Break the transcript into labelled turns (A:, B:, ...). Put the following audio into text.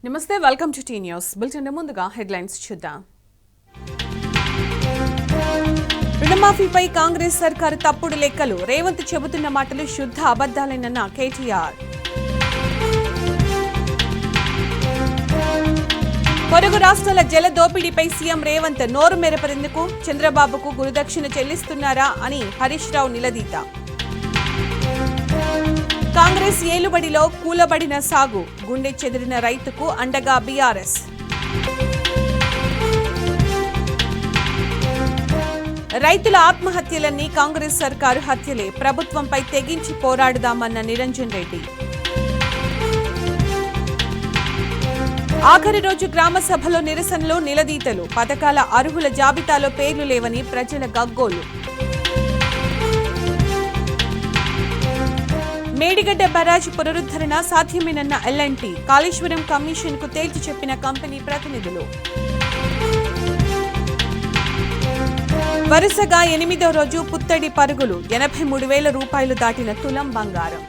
A: నమస్తే, welcome to T news bulletin. ముందుగా headlines చూద్దాం. రుణమాఫీపై కాంగ్రెస్ సర్కారు తప్పుడు లెక్కలు, రేవంత్ చెబుతున్న మాటలు శుద్ధ అబద్ధాలేనన్న కేటీఆర్. పొరుగు రాష్ట్రాల జల దోపిడీపై సీఎం రేవంత్ నోరు మెరపరేందుకు చంద్రబాబుకు గురుదక్షిణ చెల్లిస్తున్నారా అని హరీష్ రావు నిలదీత. కాంగ్రెస్ ఏలుబడిలో కూలబడిన సాగు, గుండె చెదిరిన రైతుకు అండగా బీఆర్ఎస్. రైతుల ఆత్మహత్యలన్నీ కాంగ్రెస్ సర్కారు హత్యలే, ప్రభుత్వంపై తెగించి పోరాడుదామన్న నిరంజన్ రెడ్డి. ఆఖరి రోజు గ్రామ సభలో నిరసనలు, నిలదీతలు, పథకాల అర్హుల జాబితాలో పేర్లు లేవని ప్రజల గగ్గోలు. మేడిగడ్డ బ్యారేజ్ పునరుద్ధరణ సాధ్యమేనన్న ఎల్ఎన్టీ, కాళేశ్వరం కమిషన్ కు తేల్చి చెప్పిన కంపెనీ ప్రతినిధులు. వరుసగా 8వ రోజు పుత్తడి పరుగులు, 83,000 రూపాయలు దాటిన తులం బంగారం.